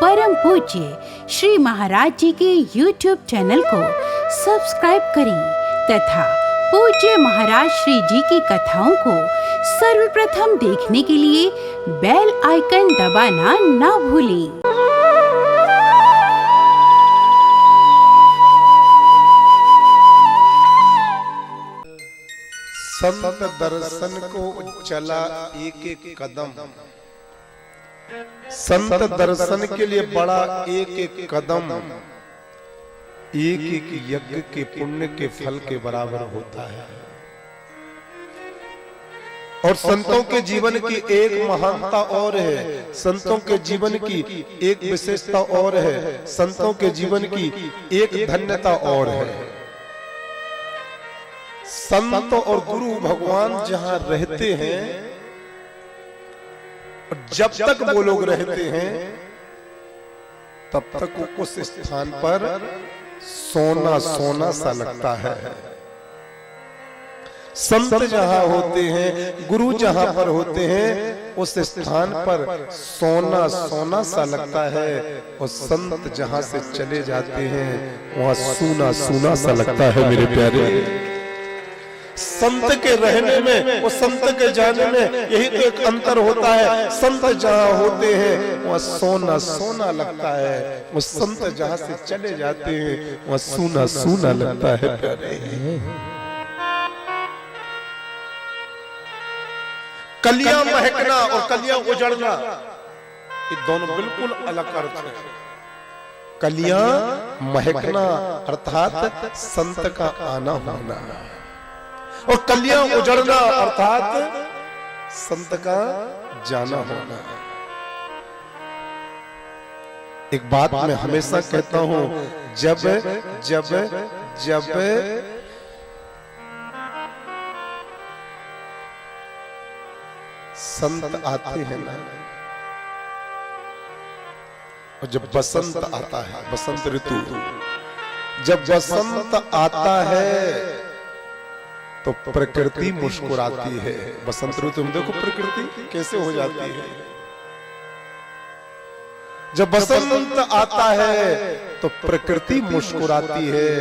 परम पूज्य श्री महाराज जी के YouTube चैनल को सब्सक्राइब करें तथा पूज्य महाराज श्री जी की कथाओं को सर्वप्रथम देखने के लिए बेल आइकन दबाना ना भूलें। संत दर्शन को चला एक एक कदम, संत दर्शन के लिए बड़ा एक एक कदम एक एक यज्ञ के पुण्य के फल के बराबर होता है। और संतों के जीवन की एक महानता और है, संतों के जीवन की एक विशेषता और है, संतों के जीवन की एक धन्यता और है। संत और गुरु भगवान जहां रहते हैं और जब तक वो लोग रहते हैं तब तक उस स्थान पर सोना सोना सा लगता है। संत जहां होते हैं, गुरु जहां पर होते हैं, उस स्थान पर सोना सोना सा लगता है। और संत जहां से चले जाते हैं वहां सूना सूना सा लगता है। मेरे प्यारे, संत के रहने में और संत के जाने में यही तो एक अंतर होता है। संत जहां होते हैं वहां सोना सोना लगता है, वो संत जहां से चले जाते हैं वहां सूना सूना लगता है। कलियां महकना और कलियां उजड़ना, ये दोनों बिल्कुल अलग अर्थ है। कलियां महकना अर्थात संत का आना होना, और कलियां उजड़ना अर्थात संत का जाना होना। एक बात मैं हमेशा कहता हूं, जब जब जब संत आते हैं ना, और जब बसंत आता है, बसंत ऋतु, जब बसंत आता है तो प्रकृति मुस्कुराती है। बसंत ऋतु में देखो प्रकृति कैसे हो जाती है। जब बसंत आता है तो प्रकृति मुस्कुराती है,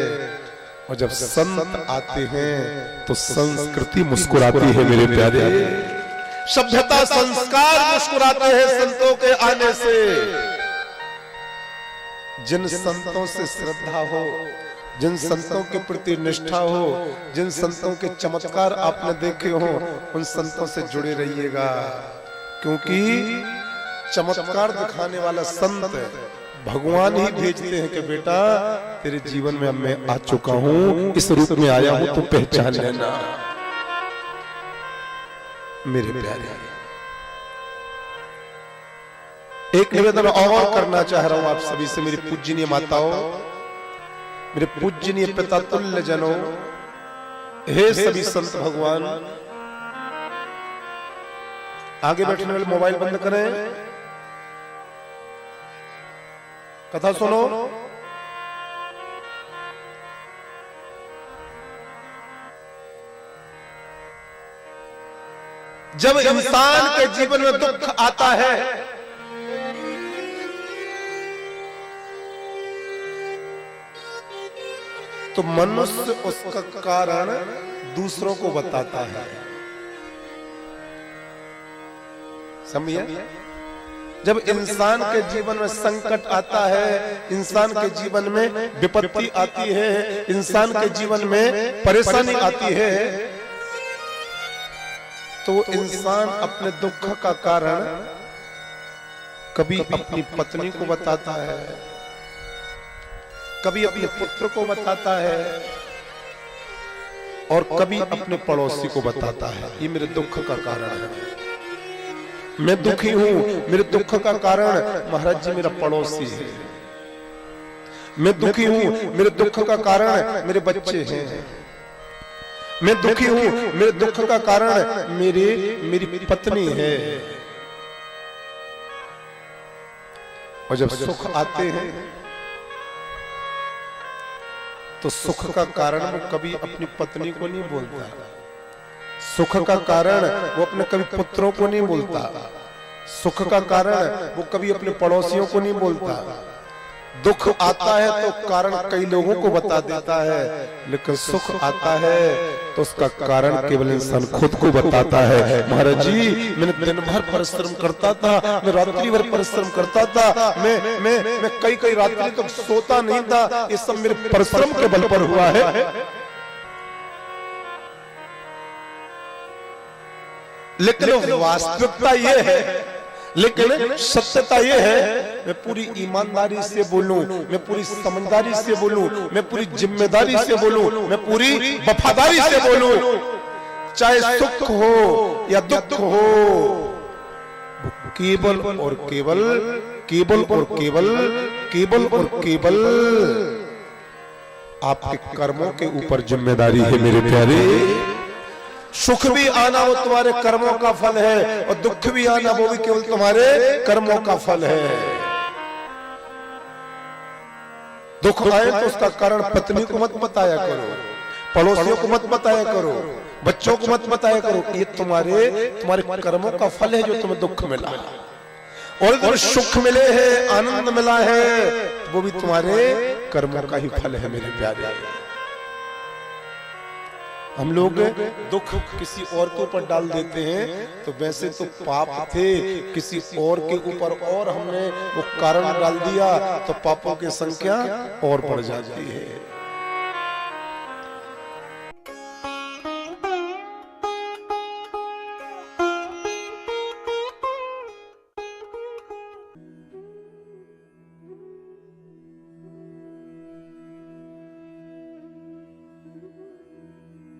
और जब संत आते हैं तो संस्कृति मुस्कुराती है। मेरे प्यारे, सभ्यता संस्कार मुस्कुराते हैं संतों के आने से। जिन संतों से श्रद्धा हो, जिन संतों के प्रति निष्ठा हो, जिन संतों के चमत्कार आपने देखे हो, उन संतों से जुड़े रहिएगा। क्योंकि चमत्कार दिखाने वाला संत भगवान ही भेजते हैं कि बेटा तेरे जीवन में मैं आ चुका हूं, इस रूप में आया हूं, तो पहचान लेना। मेरे प्यारे, एक निवेदन और करना चाह रहा हूं आप सभी से। मेरी पूज्यनीय माताओं, मेरे पूज्यनीय पिता तुल्य जनों, हे सभी संत भगवान, आगे बैठने वाले मोबाइल बंद करें, कथा सुनो। जब इंसान के जीवन में दुख आता है तो मनुष्य उसका कारण दूसरों को बताता है। समझिए, जब इंसान के जीवन में संकट आता है, इंसान के जीवन में विपत्ति आती है, इंसान के जीवन में परेशानी आती है, तो इंसान अपने दुख का कारण कभी अपनी पत्नी को बताता है, कभी अपने पुत्र को बताता है, और कभी अपने पड़ोसी को बताता है। ये मेरे दुख का कारण है, मैं दुखी हूं, मेरे दुख का कारण महाराज जी मेरा पड़ोसी है। मैं दुखी हूं, मेरे दुख का कारण मेरे बच्चे हैं। मैं दुखी हूं, मेरे दुख का कारण मेरी पत्नी है। और जब सुख आते हैं तो सुख का कारण वो कभी अपनी पत्नी को नहीं बोलता, सुख का कारण वो अपने कभी पुत्रों को नहीं बोलता, सुख का कारण वो कभी अपने पड़ोसियों को नहीं बोलता। दुख आता है तो कारण कई लोगों को बता देता है, लेकिन सुख आता है तो उसका कारण केवल इंसान खुद को बताता है। महाराज जी, मैंने दिन भर परिश्रम करता था, मैं रात्रि भर परिश्रम करता था, मैं कई रात्रि तक सोता नहीं था, ये सब मेरे परिश्रम के बल पर हुआ है। लेकिन वास्तविकता ये है, लेकिन सत्यता ये है, मैं पूरी ईमानदारी से बोलूं, मैं पूरी समझदारी से बोलूं, मैं पूरी जिम्मेदारी से बोलूं, मैं पूरी वफादारी से बोलूं, चाहे सुख हो या दुख हो, केवल और केवल केवल और केवल केवल और केवल आपके कर्मों के ऊपर जिम्मेदारी है मेरे प्यारे। सुख भी आना वो तुम्हारे कर्मों का फल है, और दुख भी आना वो भी केवल तुम्हारे कर्मों का फल है। दुख आए तो उसका कारण पत्नी को मत बताया करो, पड़ोसियों को मत बताया करो, बच्चों को मत बताया करो, ये तुम्हारे कर्मों का फल है जो तुम्हें दुख मिला। और जब सुख मिले हैं, आनंद मिला है, वो भी तुम्हारे कर्मों का ही फल है मेरे प्यारे। हम लोग दुख किसी और के ऊपर डाल देते हैं, तो वैसे तो पाप थे किसी और के ऊपर, और हमने वो कारण डाल दिया तो पापों की संख्या और बढ़ जाती है।